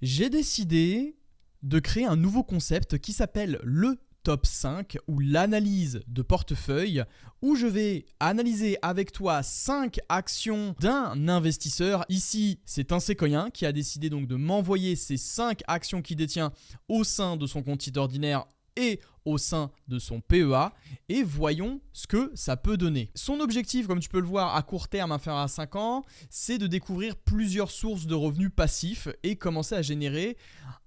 J'ai décidé de créer un nouveau concept qui s'appelle le top 5 ou l'analyse de portefeuille où je vais analyser avec toi 5 actions d'un investisseur. Ici, c'est un séquoien qui a décidé donc de m'envoyer ces 5 actions qu'il détient au sein de son compte titre ordinaire et au sein de son PEA et voyons ce que ça peut donner. Son objectif, comme tu peux le voir à court terme, inférieur à 5 ans, c'est de découvrir plusieurs sources de revenus passifs et commencer à générer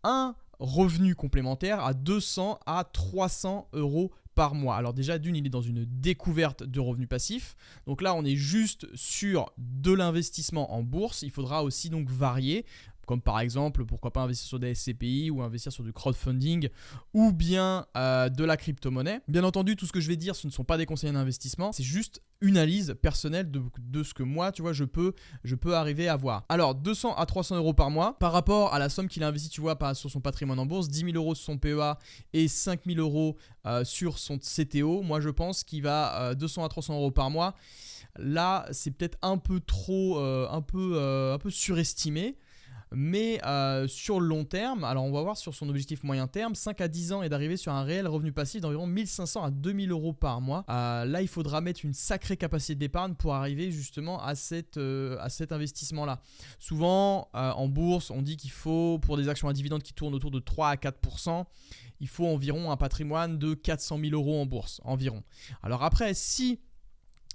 un revenu complémentaire à 200 à 300 euros par mois. Alors déjà d'une, il est dans une découverte de revenus passifs. Donc là, on est juste sur de l'investissement en bourse. Il faudra aussi donc varier, comme par exemple, pourquoi pas investir sur des SCPI ou investir sur du crowdfunding ou bien de la crypto-monnaie. Bien entendu, tout ce que je vais dire, ce ne sont pas des conseils d'investissement, c'est juste une analyse personnelle de ce que moi, tu vois, je peux arriver à voir. Alors, 200 à 300 euros par mois, par rapport à la somme qu'il a investi, tu vois, sur son patrimoine en bourse, 10 000 euros sur son PEA et 5 000 euros sur son CTO, moi je pense qu'il va 200 à 300 euros par mois. Là, c'est peut-être un peu trop, un peu surestimé. Mais sur le long terme, alors on va voir sur son objectif moyen terme, 5 à 10 ans et d'arriver sur un réel revenu passif d'environ 1500 à 2000 euros par mois. Là, il faudra mettre une sacrée capacité d'épargne pour arriver justement à cet investissement-là. Souvent, en bourse, on dit qu'il faut, pour des actions à dividendes qui tournent autour de 3 à 4%, il faut environ un patrimoine de 400 000 euros en bourse, environ. Alors après,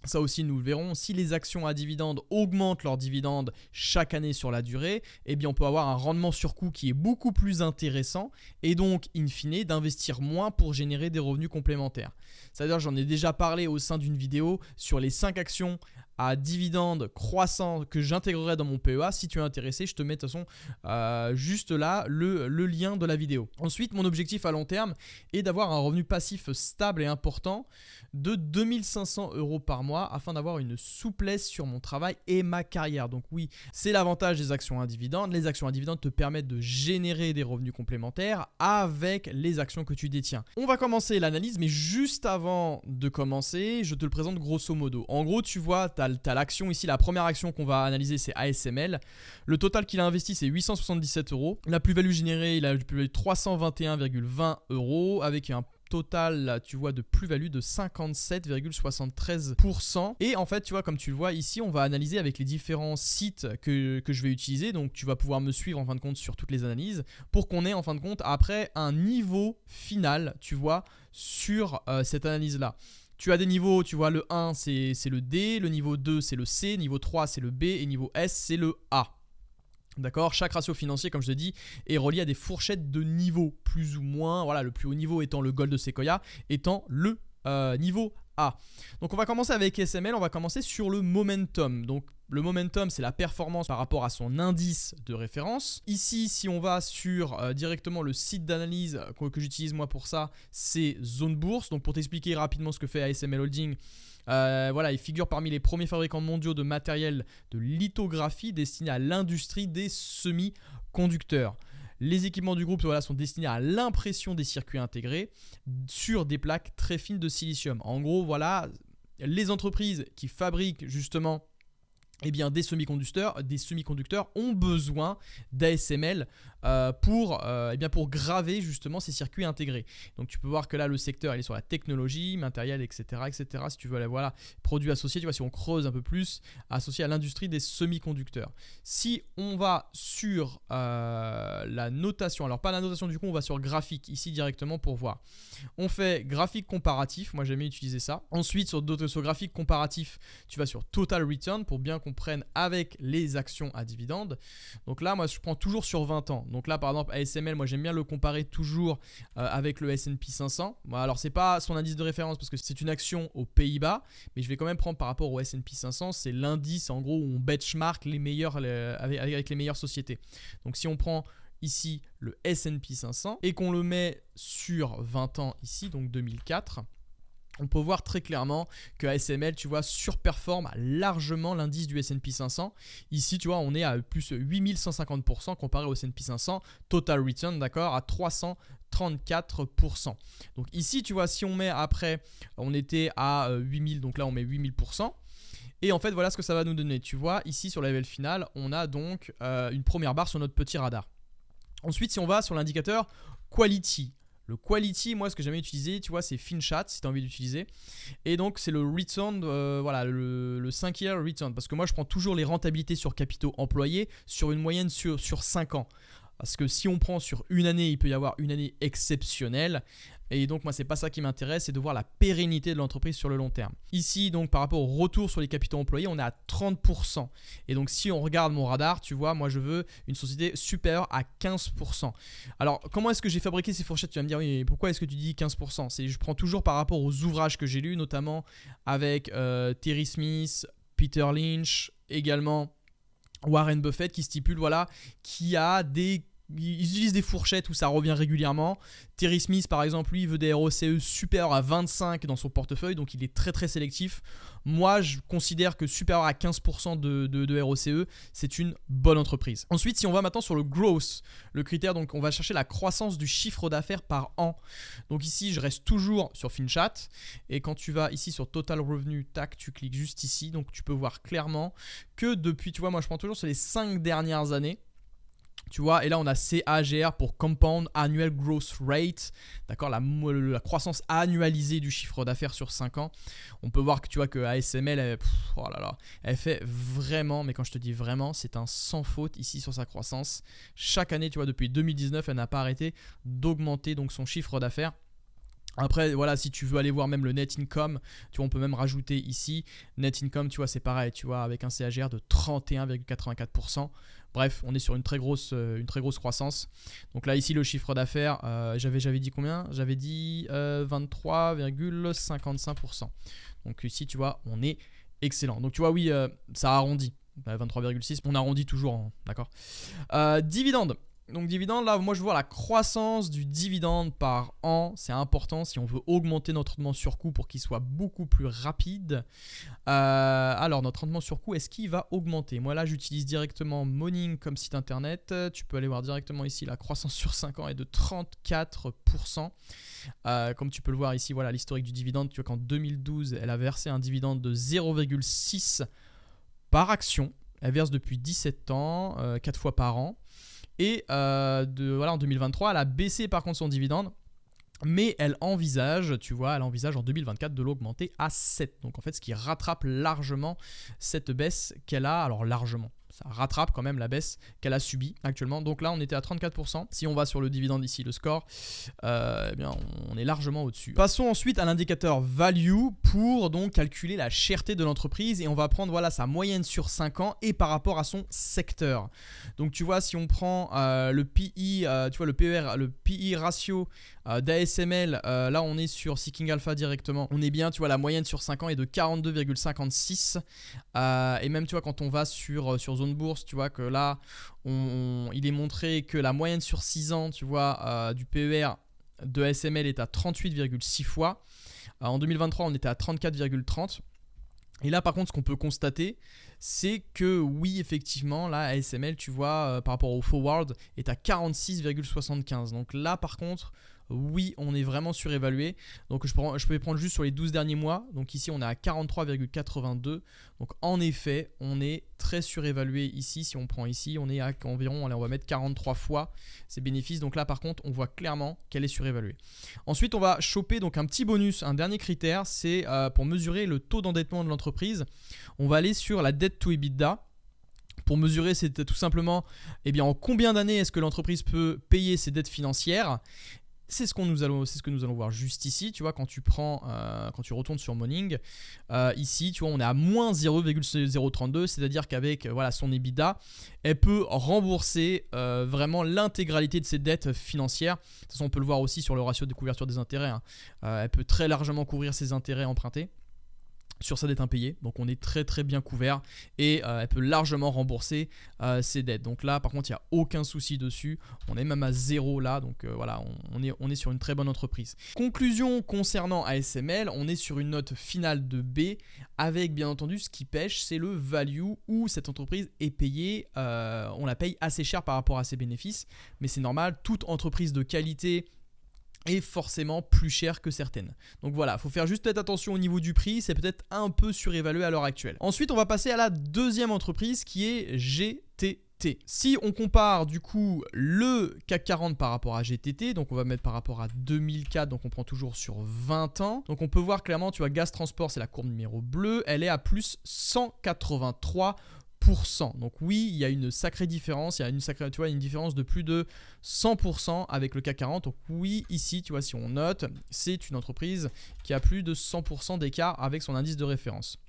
ça aussi, nous le verrons. Si les actions à dividendes augmentent leurs dividendes chaque année sur la durée, eh bien on peut avoir un rendement sur coût qui est beaucoup plus intéressant et donc, in fine, d'investir moins pour générer des revenus complémentaires. C'est-à-dire, j'en ai déjà parlé au sein d'une vidéo sur les 5 actions à dividendes croissants que j'intégrerai dans mon PEA. Si tu es intéressé, je te mets de toute façon juste là le lien de la vidéo. Ensuite, mon objectif à long terme est d'avoir un revenu passif stable et important de 2500 euros par mois afin d'avoir une souplesse sur mon travail et ma carrière. Donc oui, c'est l'avantage des actions à dividendes. Les actions à dividendes te permettent de générer des revenus complémentaires avec les actions que tu détiens. On va commencer l'analyse, mais juste avant de commencer, je te le présente grosso modo. En gros, tu vois, tu as l'action ici, la première action qu'on va analyser, c'est ASML. Le total qu'il a investi, c'est 877 euros. La plus-value générée, il a une plus-value de 321,20 euros avec un total, là, tu vois, de plus-value de 57,73%. Et en fait, tu vois, comme tu le vois ici, on va analyser avec les différents sites que je vais utiliser. Donc, tu vas pouvoir me suivre en fin de compte sur toutes les analyses pour qu'on ait en fin de compte après un niveau final, tu vois, sur cette analyse-là. Tu as des niveaux, tu vois, le 1 c'est le D, le niveau 2 c'est le C, niveau 3 c'est le B et niveau S c'est le A. D'accord, chaque ratio financier, comme je te dis, est relié à des fourchettes de niveaux, plus ou moins. Voilà, le plus haut niveau étant le Gold de Sequoia, étant le niveau A. Donc on va commencer avec SML, on va commencer sur le momentum. Donc le momentum, c'est la performance par rapport à son indice de référence. Ici, si on va sur directement le site d'analyse que j'utilise moi pour ça, c'est Zone Bourse. Donc pour t'expliquer rapidement ce que fait ASML Holding, voilà, il figure parmi les premiers fabricants mondiaux de matériel de lithographie destinés à l'industrie des semi-conducteurs. Les équipements du groupe voilà, sont destinés à l'impression des circuits intégrés sur des plaques très fines de silicium. En gros, voilà, les entreprises qui fabriquent justement eh bien, des semi-conducteurs ont besoin d'ASML pour graver justement ces circuits intégrés. Donc tu peux voir que là le secteur il est sur la technologie, matériel, etc. Si tu veux aller voilà, produits associés, tu vois, si on creuse un peu plus, associés à l'industrie des semi-conducteurs. Si on va sur la notation, alors pas la notation du coup, on va sur graphique ici directement pour voir. On fait graphique comparatif, moi j'aime bien utiliser ça. Ensuite sur graphique comparatif, tu vas sur total return pour bien qu'on prenne avec les actions à dividendes. Donc là, moi, je prends toujours sur 20 ans. Donc là, par exemple, ASML, moi, j'aime bien le comparer toujours avec le S&P 500. Bon, alors, c'est pas son indice de référence parce que c'est une action aux Pays-Bas, mais je vais quand même prendre par rapport au S&P 500. C'est l'indice, en gros, où on benchmark les meilleurs avec les meilleures sociétés. Donc, si on prend ici le S&P 500 et qu'on le met sur 20 ans ici, donc 2004, on peut voir très clairement que ASML, tu vois, surperforme largement l'indice du S&P 500. Ici, tu vois, on est à plus 8150% comparé au S&P 500. Total return, d'accord, à 334%. Donc ici, tu vois, si on met après, on était à 8000, donc là, on met 8000%. Et en fait, voilà ce que ça va nous donner. Tu vois, ici, sur la level finale, on a donc une première barre sur notre petit radar. Ensuite, si on va sur l'indicateur Quality. Le Quality, moi, ce que j'aime utiliser, tu vois, c'est FinChat, si tu as envie d'utiliser. Et donc, c'est le return, voilà, le 5-year return. Parce que moi, je prends toujours les rentabilités sur capitaux employés sur une moyenne sur 5 ans. Parce que si on prend sur une année, il peut y avoir une année exceptionnelle. Et donc moi c'est pas ça qui m'intéresse, c'est de voir la pérennité de l'entreprise sur le long terme. Ici donc par rapport au retour sur les capitaux employés, on est à 30%. Et donc si on regarde mon radar, tu vois, moi je veux une société supérieure à 15%. Alors comment est-ce que j'ai fabriqué ces fourchettes? Tu vas me dire oui, mais pourquoi est-ce que tu dis 15%? Je prends toujours par rapport aux ouvrages que j'ai lus, notamment avec Terry Smith, Peter Lynch, également Warren Buffett qui stipule voilà, qui a des... Ils utilisent des fourchettes où ça revient régulièrement. Terry Smith par exemple, lui il veut des ROCE supérieurs à 25 dans son portefeuille, donc il est très très sélectif. Moi je considère que supérieur à 15% de ROCE, c'est une bonne entreprise. Ensuite si on va maintenant sur le growth, le critère, donc on va chercher la croissance du chiffre d'affaires par an. Donc ici je reste toujours sur FinChat, et quand tu vas ici sur Total Revenue, tac, tu cliques juste ici, donc tu peux voir clairement que depuis, tu vois, moi je prends toujours sur les 5 dernières années. Tu vois, et là on a CAGR pour Compound Annual Growth Rate, d'accord, la croissance annualisée du chiffre d'affaires sur 5 ans. On peut voir que tu vois que ASML, oh là là, elle fait vraiment, mais quand je te dis vraiment, c'est un sans faute ici sur sa croissance. Chaque année, tu vois, depuis 2019, elle n'a pas arrêté d'augmenter donc son chiffre d'affaires. Après, voilà, si tu veux aller voir même le net income, tu vois, on peut même rajouter ici, net income, tu vois, c'est pareil, tu vois, avec un CAGR de 31,84%. Bref, on est sur une très grosse croissance. Donc là, ici, le chiffre d'affaires, j'avais dit combien? J'avais dit 23,55%. Donc ici, tu vois, on est excellent. Donc tu vois, oui, ça arrondit. 23,6, on arrondit toujours, hein, d'accord. Dividende. Donc dividende, là, moi je vois la croissance du dividende par an, c'est important si on veut augmenter notre rendement sur coût pour qu'il soit beaucoup plus rapide. Alors notre rendement sur coût, est-ce qu'il va augmenter? Moi là j'utilise directement Morning comme site internet, tu peux aller voir directement ici, la croissance sur 5 ans est de 34%. Comme tu peux le voir ici, voilà l'historique du dividende, tu vois qu'en 2012 elle a versé un dividende de 0,6 par action, elle verse depuis 17 ans, 4 fois par an. Et voilà, en 2023, elle a baissé par contre son dividende, mais elle envisage, tu vois, en 2024 de l'augmenter à 7. Donc en fait, ce qui rattrape largement cette baisse qu'elle a, alors largement. Ça rattrape quand même la baisse qu'elle a subie actuellement. Donc là, on était à 34%. Si on va sur le dividende ici, le score, eh bien, on est largement au-dessus. Passons ensuite à l'indicateur value pour donc calculer la cherté de l'entreprise. Et on va prendre voilà, sa moyenne sur 5 ans et par rapport à son secteur. Donc tu vois, si on prend le PI, tu vois, le PER, le PI ratio d'ASML, là on est sur Seeking Alpha directement. On est bien, tu vois, la moyenne sur 5 ans est de 42,56. Et même, tu vois, quand on va sur Zone Bourse, tu vois que là, il est montré que la moyenne sur 6 ans, tu vois, du PER de ASML est à 38,6 fois. En 2023, on était à 34,30. Et là, par contre, ce qu'on peut constater, c'est que oui, effectivement, là, ASML, tu vois, par rapport au forward, est à 46,75. Donc là, par contre, oui, on est vraiment surévalué. Donc je peux prendre juste sur les 12 derniers mois. Donc ici, on est à 43,82. Donc en effet, on est très surévalué ici. Si on prend ici, on est à environ, allez, on va mettre 43 fois ses bénéfices. Donc là, par contre, on voit clairement qu'elle est surévaluée. Ensuite, on va choper donc un petit bonus, un dernier critère, c'est pour mesurer le taux d'endettement de l'entreprise. On va aller sur la dette to EBITDA. Pour mesurer, c'est tout simplement en combien d'années est-ce que l'entreprise peut payer ses dettes financières. C'est ce que nous allons voir juste ici. Tu vois, quand tu retournes sur Morning, ici, tu vois, on est à moins 0,032, c'est-à-dire qu'avec son EBITDA, elle peut rembourser vraiment l'intégralité de ses dettes financières. De toute façon, on peut le voir aussi sur le ratio de couverture des intérêts. Hein. Elle peut très largement couvrir ses intérêts empruntés sur sa dette impayée, donc on est très très bien couvert et elle peut largement rembourser ses dettes. Donc là par contre il n'y a aucun souci dessus, on est même à 0 là, donc voilà, on est sur une très bonne entreprise. Conclusion concernant ASML, on est sur une note finale de B avec bien entendu ce qui pêche, c'est le value où cette entreprise est payée, on la paye assez cher par rapport à ses bénéfices, mais c'est normal, toute entreprise de qualité est forcément plus cher que certaines. Donc voilà, il faut faire juste peut-être attention au niveau du prix, c'est peut-être un peu surévalué à l'heure actuelle. Ensuite, on va passer à la deuxième entreprise qui est GTT. GTT. Si on compare du coup le CAC 40 par rapport à GTT, donc on va mettre par rapport à 2004, donc on prend toujours sur 20 ans. Donc on peut voir clairement, tu vois, Gaz Transport, c'est la courbe numéro bleue, elle est à plus 183%. Donc oui, il y a une sacrée différence, il y a une différence de plus de 100% avec le CAC 40. Donc oui, ici, tu vois, si on note, c'est une entreprise qui a plus de 100% d'écart avec son indice de référence.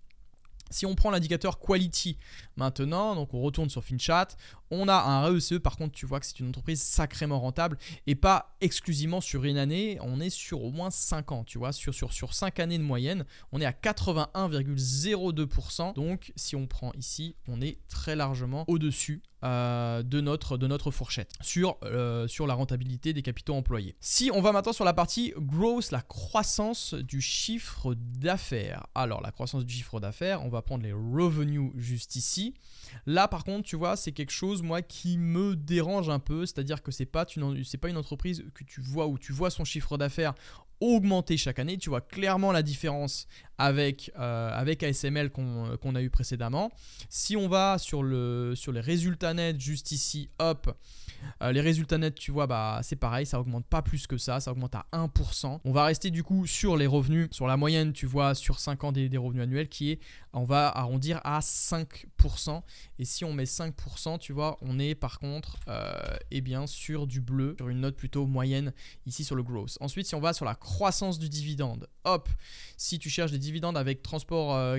Si on prend l'indicateur Quality maintenant, donc on retourne sur FinChat, on a un RECE, par contre tu vois que c'est une entreprise sacrément rentable et pas exclusivement sur une année, on est sur au moins 5 ans, tu vois, sur 5 années de moyenne, on est à 81,02%, donc si on prend ici, on est très largement au-dessus de notre fourchette sur la rentabilité des capitaux employés. Si on va maintenant sur la partie growth, la croissance du chiffre d'affaires. Alors la croissance du chiffre d'affaires, on va prendre les revenus juste ici. Là par contre tu vois c'est quelque chose moi qui me dérange un peu, c'est-à-dire que c'est pas une entreprise que tu vois où tu vois son chiffre d'affaires augmenter chaque année. Tu vois clairement la différence avec ASML qu'on a eu précédemment. Si on va sur les résultats nets juste ici, hop, les résultats nets tu vois bah c'est pareil, ça augmente pas plus que ça augmente à 1%. On va rester du coup sur les revenus, sur la moyenne tu vois sur 5 ans des revenus annuels qui est, on va arrondir à 5%. Et si on met 5% tu vois on est par contre eh bien sur du bleu, sur une note plutôt moyenne ici sur le growth. Ensuite si on va sur la croissance du dividende, hop, si tu cherches des dividendes avec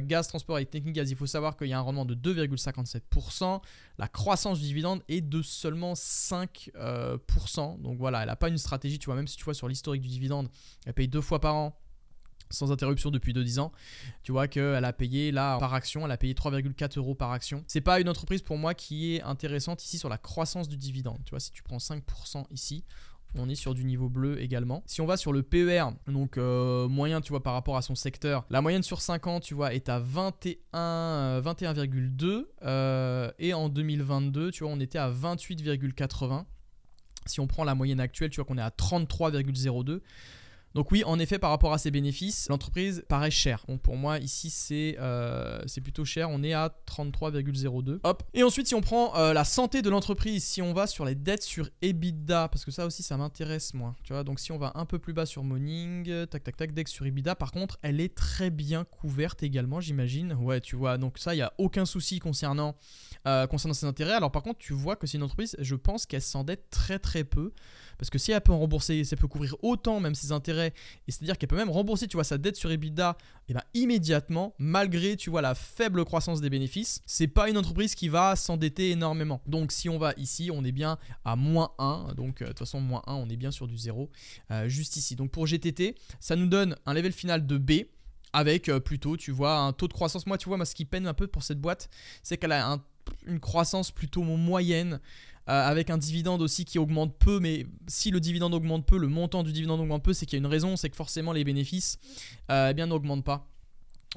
gaz, transport et technique gaz, il faut savoir qu'il y a un rendement de 2,57%. La croissance du dividende est de seulement 5%. Donc voilà, elle n'a pas une stratégie, tu vois, même si tu vois sur l'historique du dividende, elle paye 2 fois par an sans interruption depuis 2-10 ans. Tu vois qu'elle a payé là par action, elle a payé 3,4 € par action. C'est pas une entreprise pour moi qui est intéressante ici sur la croissance du dividende. Tu vois, si tu prends 5% ici, on est sur du niveau bleu également. Si on va sur le PER, donc moyen tu vois par rapport à son secteur, la moyenne sur 5 ans tu vois est à 21,2 et en 2022 tu vois on était à 28,80. Si on prend la moyenne actuelle tu vois qu'on est à 33,02. Donc oui, en effet, par rapport à ses bénéfices, l'entreprise paraît chère. Donc pour moi, ici, c'est plutôt cher. On est à 33,02. Hop. Et ensuite, si on prend la santé de l'entreprise, si on va sur les dettes sur EBITDA, parce que ça aussi, ça m'intéresse, moi. Tu vois, donc si on va un peu plus bas sur Morning, tac, tac, tac, dette sur EBITDA, par contre, elle est très bien couverte également, j'imagine. Ouais, tu vois, donc ça, il n'y a aucun souci concernant ses intérêts. Alors par contre, tu vois que c'est une entreprise, je pense qu'elle s'endette très, très peu. Parce que si elle peut rembourser, si elle peut couvrir autant même ses intérêts, et c'est-à-dire qu'elle peut même rembourser tu vois, sa dette sur EBITDA et ben, immédiatement, malgré tu vois, la faible croissance des bénéfices, c'est pas une entreprise qui va s'endetter énormément. Donc si on va ici, on est bien à -1, donc de toute façon -1, on est bien sur du 0, juste ici. Donc pour GTT, ça nous donne un level final de B, avec plutôt tu vois, un taux de croissance. Moi tu vois, ce qui peine un peu pour cette boîte, c'est qu'elle a une croissance plutôt moyenne, avec un dividende aussi qui augmente peu, mais si le dividende augmente peu, le montant du dividende augmente peu, c'est qu'il y a une raison, c'est que forcément les bénéfices eh bien n'augmentent pas.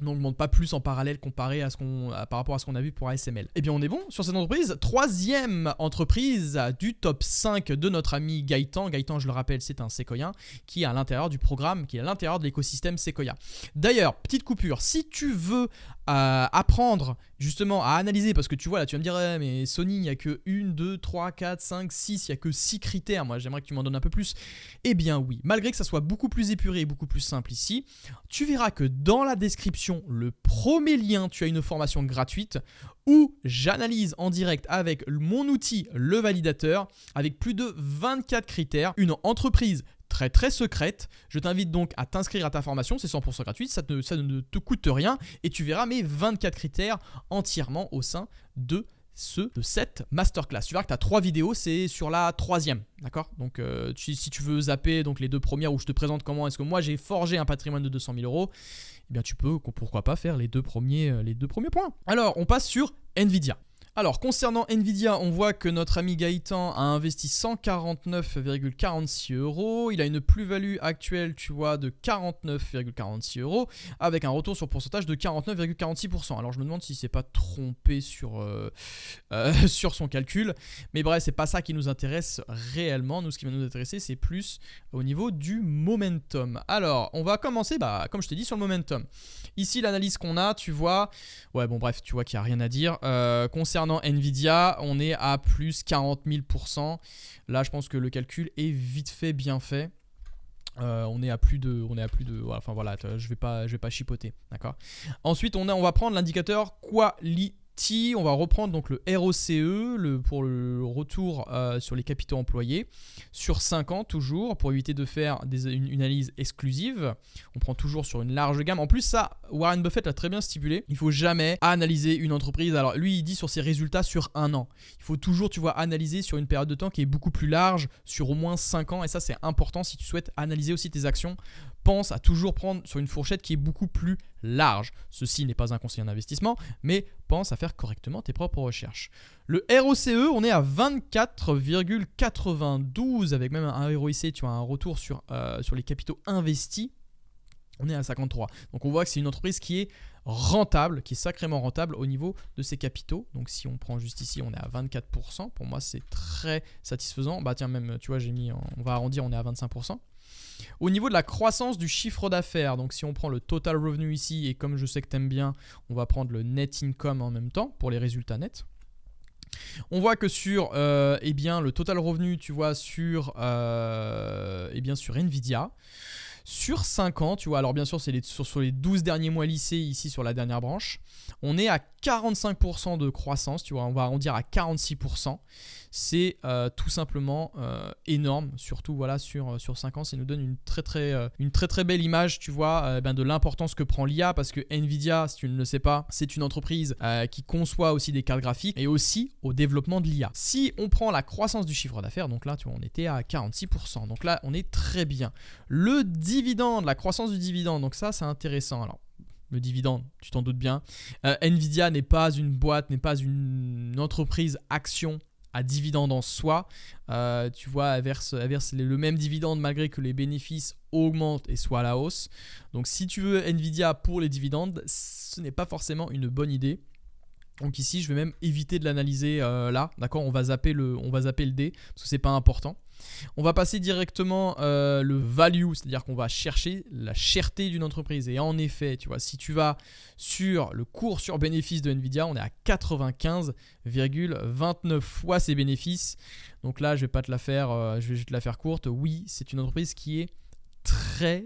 N'augmente pas plus en parallèle comparé par rapport à ce qu'on a vu pour ASML. Eh bien on est bon sur cette entreprise. Troisième entreprise du top 5 de notre ami Gaëtan. Gaëtan, je le rappelle, c'est un Sequoien qui est à l'intérieur du programme, qui est à l'intérieur de l'écosystème Sequoia. D'ailleurs, petite coupure, si tu veux apprendre justement à analyser, parce que tu vois là tu vas me dire mais Sony il n'y a que 1, 2, 3, 4, 5, 6, il n'y a que 6 critères, moi j'aimerais que tu m'en donnes un peu plus. Eh bien oui, malgré que ça soit beaucoup plus épuré et beaucoup plus simple ici, tu verras que dans la description, le premier lien, tu as une formation gratuite où j'analyse en direct avec mon outil, le validateur, avec plus de 24 critères, une entreprise très très secrète. Je t'invite donc à t'inscrire à ta formation, c'est 100% gratuit, ça ne te coûte rien et tu verras mes 24 critères entièrement au sein de cette masterclass. Tu verras que tu as 3 vidéos, c'est sur la 3e, d'accord? Donc si tu veux zapper donc les 2 premières où je te présente comment est-ce que moi j'ai forgé un patrimoine de 200 000 €, eh bien tu peux pourquoi pas faire les deux premiers points. Alors on passe sur Nvidia. Alors concernant Nvidia, on voit que notre ami Gaëtan a investi 149,46 €. Il a une plus-value actuelle, tu vois, de 49,46 € avec un retour sur pourcentage de 49,46%. Alors je me demande s'il ne s'est pas trompé sur son calcul. Mais bref, c'est pas ça qui nous intéresse réellement. Nous, ce qui va nous intéresser, c'est plus au niveau du momentum. Alors, on va commencer, comme je t'ai dit, sur le momentum. Ici, l'analyse qu'on a, tu vois... Ouais, bon bref, tu vois qu'il n'y a rien à dire. Concernant concernant Nvidia, on est à plus 40 000%. Là, je pense que le calcul est vite fait, bien fait. On est à plus de, enfin voilà, je vais pas chipoter, d'accord. Ensuite, on va prendre l'indicateur Quality. On va reprendre donc le ROCE pour le retour sur les capitaux employés sur 5 ans toujours, pour éviter de faire une analyse exclusive. On prend toujours sur une large gamme. En plus, ça, Warren Buffett l'a très bien stipulé. Il faut jamais analyser une entreprise. Alors lui, il dit sur ses résultats sur 1 an. Il faut toujours, tu vois, analyser sur une période de temps qui est beaucoup plus large, sur au moins 5 ans. Et ça, c'est important si tu souhaites analyser aussi tes actions. Pense à toujours prendre sur une fourchette qui est beaucoup plus large. Ceci n'est pas un conseil en investissement, mais pense à faire correctement tes propres recherches. Le ROCE, on est à 24,92 avec même un ROIC, tu vois, un retour sur les capitaux investis. On est à 53. Donc on voit que c'est une entreprise qui est rentable, qui est sacrément rentable au niveau de ses capitaux. Donc si on prend juste ici, on est à 24%. Pour moi, c'est très satisfaisant. Bah tiens, même, tu vois, on va arrondir, on est à 25%. Au niveau de la croissance du chiffre d'affaires, donc si on prend le total revenue ici, et comme je sais que tu aimes bien, on va prendre le net income en même temps pour les résultats nets. On voit que sur le total revenu, tu vois, sur Nvidia, sur 5 ans, tu vois, alors bien sûr, c'est sur les 12 derniers mois lissés ici sur la dernière branche, on est à 45% de croissance, tu vois, on va arrondir à 46%. C'est tout simplement énorme, surtout voilà, sur 5 ans. Ça nous donne une très très belle image, tu vois, de l'importance que prend l'IA, parce que Nvidia, si tu ne le sais pas, c'est une entreprise qui conçoit aussi des cartes graphiques et aussi au développement de l'IA. Si on prend la croissance du chiffre d'affaires, donc là, tu vois, on était à 46%. Donc là, on est très bien. Le dividende, la croissance du dividende, donc ça, c'est intéressant. Alors, le dividende, tu t'en doutes bien. Nvidia n'est pas une boîte, n'est pas une entreprise action à dividende en soi. Tu vois, elle verse le même dividende malgré que les bénéfices augmentent et soient à la hausse. Donc si tu veux Nvidia pour les dividendes, ce n'est pas forcément une bonne idée. Donc ici, je vais même éviter de l'analyser là, d'accord, on va zapper le D parce que c'est pas important. On va passer directement le value, c'est-à-dire qu'on va chercher la cherté d'une entreprise. Et en effet, tu vois, si tu vas sur le cours sur bénéfice de Nvidia, on est à 95,29 fois ses bénéfices. Donc là, je vais pas te la faire, je vais te la faire courte. Oui, c'est une entreprise qui est très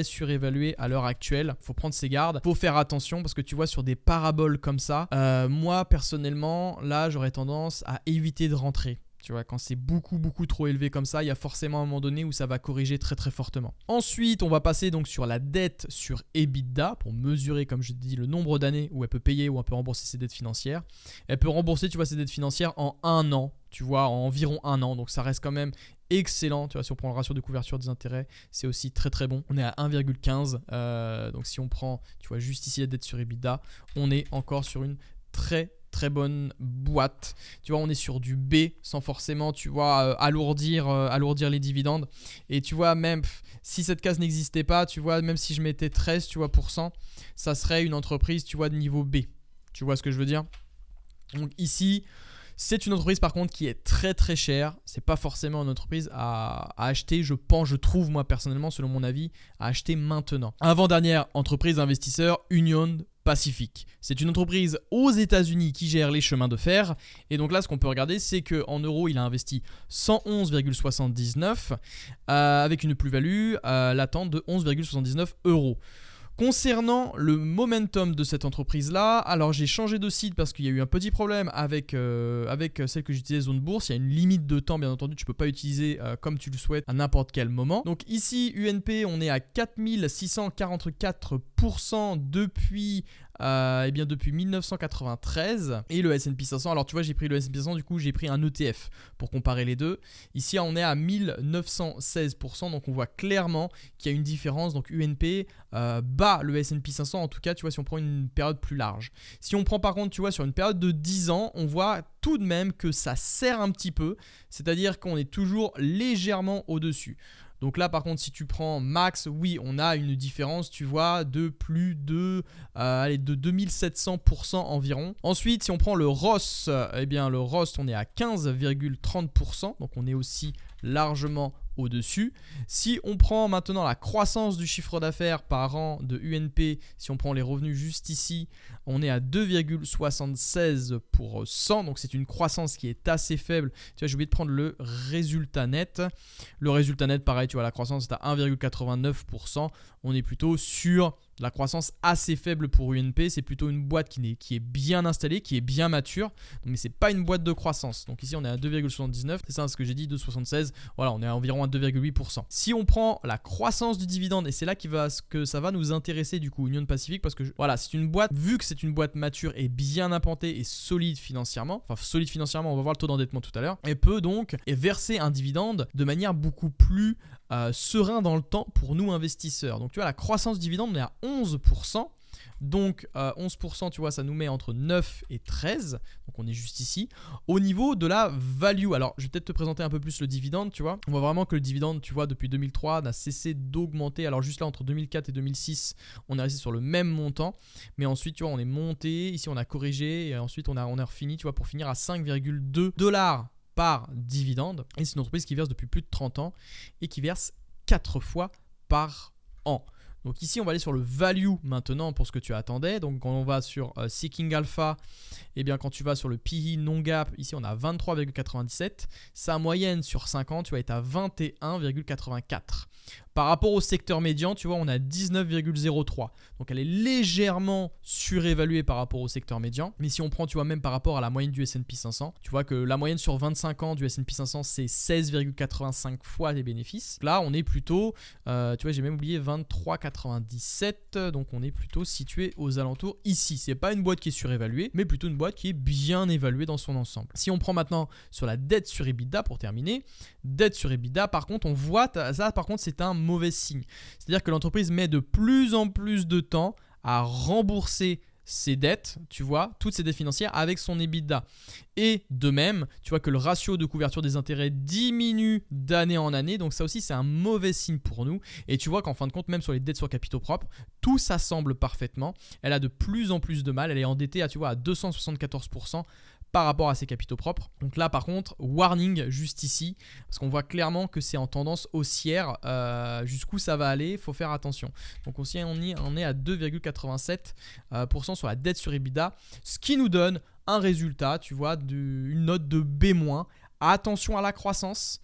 surévalué à l'heure actuelle. Faut prendre ses gardes, faut faire attention parce que tu vois, sur des paraboles comme ça, moi personnellement, là j'aurais tendance à éviter de rentrer. Tu vois, quand c'est beaucoup trop élevé comme ça, il y a forcément un moment donné où ça va corriger très fortement. Ensuite, on va passer donc sur la dette sur EBITDA pour mesurer, comme je te dis, le nombre d'années où elle peut payer ou elle peut rembourser ses dettes financières. Elle peut rembourser, tu vois, ses dettes financières en 1 an, tu vois, en environ 1 an. Donc ça reste quand même excellent. Tu vois, si on prend le ratio de couverture des intérêts, c'est aussi très bon. On est à 1,15. Donc si on prend, tu vois, juste ici la dette sur EBITDA, on est encore sur une très bonne boîte. Tu vois, on est sur du B sans forcément, tu vois, alourdir les dividendes. Et tu vois, même si cette case n'existait pas, tu vois, même si je mettais 13, tu vois, %, ça serait une entreprise, tu vois, de niveau B. Tu vois ce que je veux dire? Donc ici, c'est une entreprise par contre qui est très chère. C'est pas forcément une entreprise à acheter, je trouve moi personnellement, selon mon avis, à acheter maintenant. Avant-dernière entreprise investisseur, Union Pacific. C'est une entreprise aux États-Unis qui gère les chemins de fer. Et donc là, ce qu'on peut regarder, c'est qu'en euros, il a investi 111,79 avec une plus-value latente de 11,79 €. Concernant le momentum de cette entreprise-là, alors j'ai changé de site parce qu'il y a eu un petit problème avec celle que j'utilisais Zone Bourse. Il y a une limite de temps, bien entendu, tu ne peux pas utiliser comme tu le souhaites à n'importe quel moment. Donc ici, UNP, on est à 4644% depuis 1993. Et le S&P 500, alors tu vois, j'ai pris le S&P 500, du coup j'ai pris un ETF pour comparer les deux. Ici on est à 1916%, donc on voit clairement qu'il y a une différence. Donc UNP bat le S&P 500, en tout cas tu vois, si on prend une période plus large. Si on prend par contre, tu vois, sur une période de 10 ans, on voit tout de même que ça serre un petit peu, c'est-à-dire qu'on est toujours légèrement au-dessus. Donc là par contre, si tu prends max, oui, on a une différence, tu vois, de plus de 2700% environ. Ensuite, si on prend le ROS, eh bien le ROS, on est à 15,30%, donc on est aussi largement au-dessus. Si on prend maintenant la croissance du chiffre d'affaires par an de UNP, si on prend les revenus juste ici, on est à 2,76%. Donc c'est une croissance qui est assez faible. Tu vois, j'ai oublié de prendre le résultat net. Le résultat net, pareil, tu vois, la croissance est à 1,89%. On est plutôt sur la croissance assez faible pour UNP. C'est plutôt une boîte qui est bien installée, qui est bien mature. Mais ce n'est pas une boîte de croissance. Donc ici, on est à 2,79. C'est ça ce que j'ai dit, 2,76. Voilà, on est à environ à 2,8%. Si on prend la croissance du dividende, et c'est là que ça va nous intéresser du coup, Union Pacific, parce que voilà, c'est une boîte, vu que c'est une boîte mature et bien implantée et solide financièrement, enfin solide financièrement, on va voir le taux d'endettement tout à l'heure, et peut donc verser un dividende de manière beaucoup plus serein dans le temps pour nous investisseurs. Donc tu vois, la croissance du dividende, on est à 11%. Donc 11%, tu vois, ça nous met entre 9 et 13. Donc on est juste ici. Au niveau de la value, alors je vais peut-être te présenter un peu plus le dividende, tu vois. On voit vraiment que le dividende, tu vois, depuis 2003, n'a cessé d'augmenter. Alors juste là, entre 2004 et 2006, on est resté sur le même montant. Mais ensuite, tu vois, on est monté. Ici, on a corrigé. Et ensuite, on a refini, tu vois, pour finir à 5,2 $ par dividende. Et c'est une entreprise qui verse depuis plus de 30 ans et qui verse 4 fois par an. Donc ici, on va aller sur le value maintenant pour ce que tu attendais. Donc quand on va sur Seeking Alpha, eh bien quand tu vas sur le PE non gap, ici on a 23,97. Sa moyenne sur 5 ans, tu vas être à 21,84. Par rapport au secteur médian, tu vois, on a 19,03. Donc elle est légèrement surévaluée par rapport au secteur médian. Mais si on prend, tu vois, même par rapport à la moyenne du S&P 500, tu vois que la moyenne sur 25 ans du S&P 500, c'est 16,85 fois les bénéfices. Là, on est plutôt, tu vois, j'ai même oublié 23,97. Donc on est plutôt situé aux alentours ici. C'est pas une boîte qui est surévaluée, mais plutôt une boîte qui est bien évaluée dans son ensemble. Si on prend maintenant sur la dette sur EBITDA pour terminer, dette sur EBITDA, par contre, on voit, ça par contre, c'est un mauvais signe. C'est-à-dire que l'entreprise met de plus en plus de temps à rembourser ses dettes, tu vois, toutes ses dettes financières avec son EBITDA. Et de même, tu vois que le ratio de couverture des intérêts diminue d'année en année. Donc ça aussi, c'est un mauvais signe pour nous. Et tu vois qu'en fin de compte, même sur les dettes sur capitaux propres, tout s'assemble parfaitement. Elle a de plus en plus de mal. Elle est endettée à, tu vois, à 274% par rapport à ses capitaux propres. Donc là, par contre, warning juste ici, parce qu'on voit clairement que c'est en tendance haussière. Jusqu'où ça va aller, il faut faire attention. Donc aussi, on est à 2,87% sur la dette sur EBITDA, ce qui nous donne un résultat, tu vois, une note de B-. Attention à la croissance.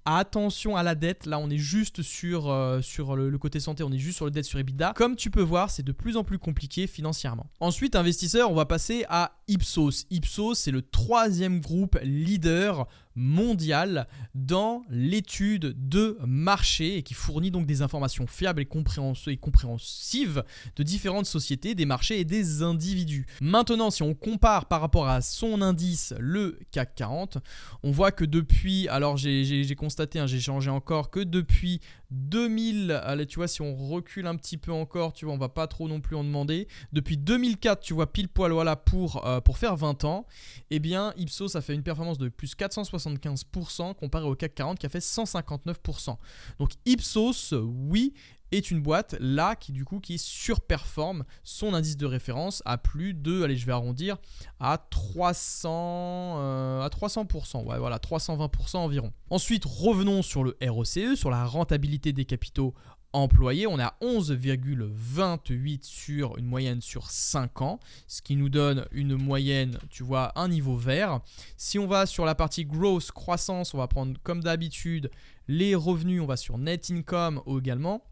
Attention à la dette, là on est juste sur le côté santé, on est juste sur le dette sur EBITDA. Comme tu peux voir, c'est de plus en plus compliqué financièrement. Ensuite, investisseurs, on va passer à Ipsos. Ipsos, c'est le 3e groupe leader mondial dans l'étude de marché et qui fournit donc des informations fiables et compréhensives de différentes sociétés, des marchés et des individus. Maintenant, si on compare par rapport à son indice, le CAC 40, on voit que depuis, alors j'ai constaté, j'ai changé encore, que depuis 2000, allez, tu vois, si on recule un petit peu encore, tu vois, on va pas trop non plus en demander. Depuis 2004, tu vois, pile poil, voilà, pour faire 20 ans, eh bien, Ipsos a fait une performance de plus 475% comparé au CAC 40 qui a fait 159%. Donc Ipsos, oui, est une boîte là qui surperforme son indice de référence à plus de, allez, je vais arrondir, à 300%, ouais, voilà, 320% environ. Ensuite, revenons sur le ROCE, sur la rentabilité des capitaux employés. On est à 11,28 sur une moyenne sur 5 ans, ce qui nous donne une moyenne, tu vois, un niveau vert. Si on va sur la partie growth, croissance, on va prendre comme d'habitude les revenus, on va sur net income également.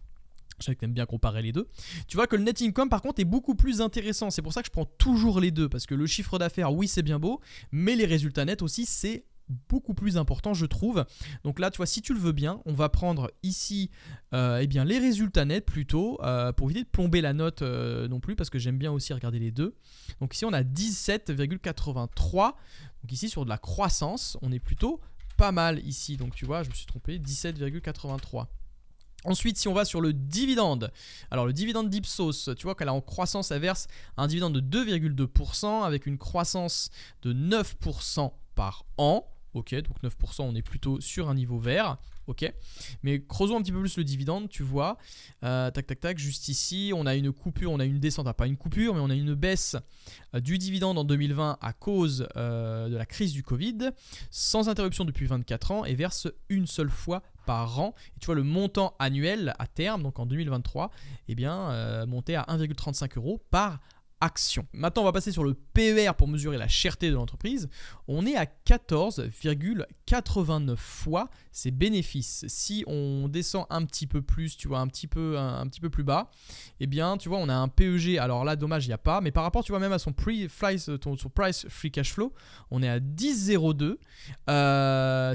Je sais que tu aimes bien comparer les deux. Tu vois que le net income, par contre, est beaucoup plus intéressant. C'est pour ça que je prends toujours les deux. Parce que le chiffre d'affaires, oui, c'est bien beau. Mais les résultats nets aussi, c'est beaucoup plus important, je trouve. Donc là, tu vois, si tu le veux bien, on va prendre ici eh bien, les résultats nets plutôt. Pour éviter de plomber la note non plus. Parce que j'aime bien aussi regarder les deux. Donc ici, on a 17,83. Donc ici, sur de la croissance, on est plutôt pas mal ici. Donc tu vois, je me suis trompé. 17,83. Ensuite, si on va sur le dividende, alors le dividende d'Ipsos, tu vois qu'elle est en croissance, elle verse un dividende de 2,2% avec une croissance de 9% par an. Ok, donc 9%, on est plutôt sur un niveau vert. Ok, mais creusons un petit peu plus le dividende, tu vois. Tac, tac, tac, juste ici, on a une coupure, on a une descente, pas une coupure, mais on a une baisse du dividende en 2020 à cause de la crise du Covid, sans interruption depuis 24 ans et verse une seule fois par an. Et tu vois, le montant annuel à terme, donc en 2023, eh bien, monté à 1,35 € par action. Maintenant, on va passer sur le PER pour mesurer la cherté de l'entreprise. On est à 14,89 fois ses bénéfices. Si on descend un petit peu plus, tu vois, un petit peu plus bas, eh bien, tu vois, on a un PEG. Alors là, dommage, il n'y a pas. Mais par rapport, tu vois, même à son price free cash flow, on est à 10,02.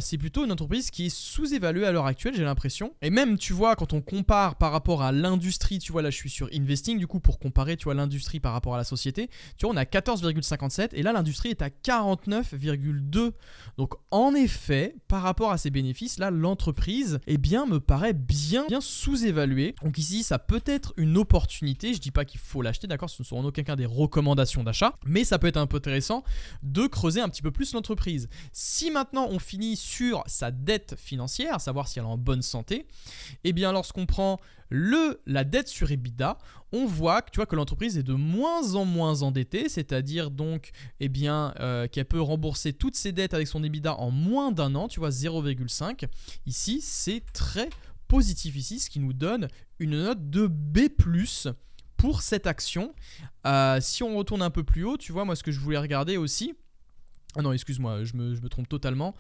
C'est plutôt une entreprise qui est sous-évaluée à l'heure actuelle, j'ai l'impression. Et même, tu vois, quand on compare par rapport à l'industrie, tu vois, là, je suis sur Investing, du coup, pour comparer, tu vois, l'industrie par rapport à la société, tu vois, on a 14,57 et là l'industrie est à 49,2. Donc en effet, par rapport à ses bénéfices, là l'entreprise me paraît bien sous-évaluée. Donc ici, ça peut être une opportunité. Je dis pas qu'il faut l'acheter, d'accord, ce ne sont en aucun cas des recommandations d'achat, mais ça peut être un peu intéressant de creuser un petit peu plus l'entreprise. Si maintenant on finit sur sa dette financière, savoir si elle est en bonne santé, eh bien lorsqu'on prend la dette sur EBITDA, on voit que l'entreprise est de moins en moins endettée, c'est-à-dire donc qu'elle peut rembourser toutes ses dettes avec son EBITDA en moins d'un an, tu vois, 0,5. Ici, c'est très positif ici, ce qui nous donne une note de B+ pour cette action. Si on retourne un peu plus haut, tu vois, moi ce que je voulais regarder aussi, ah non, excuse-moi, je me trompe totalement.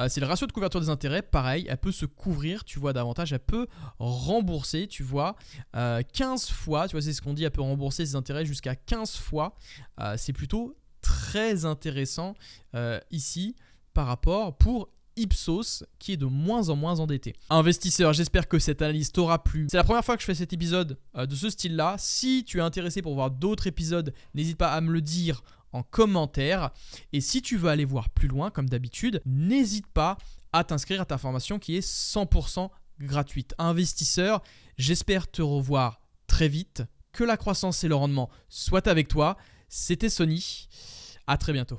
C'est le ratio de couverture des intérêts. Pareil, elle peut se couvrir, tu vois, davantage. Elle peut rembourser, tu vois, 15 fois. Tu vois, c'est ce qu'on dit, elle peut rembourser ses intérêts jusqu'à 15 fois. C'est plutôt très intéressant ici par rapport pour Ipsos qui est de moins en moins endetté. Investisseur, j'espère que cette analyse t'aura plu. C'est la première fois que je fais cet épisode de ce style-là. Si tu es intéressé pour voir d'autres épisodes, n'hésite pas à me le dire en commentaire. Et si tu veux aller voir plus loin, comme d'habitude, n'hésite pas à t'inscrire à ta formation qui est 100% gratuite. Investisseur, j'espère te revoir très vite. Que la croissance et le rendement soient avec toi. C'était Sony. À très bientôt.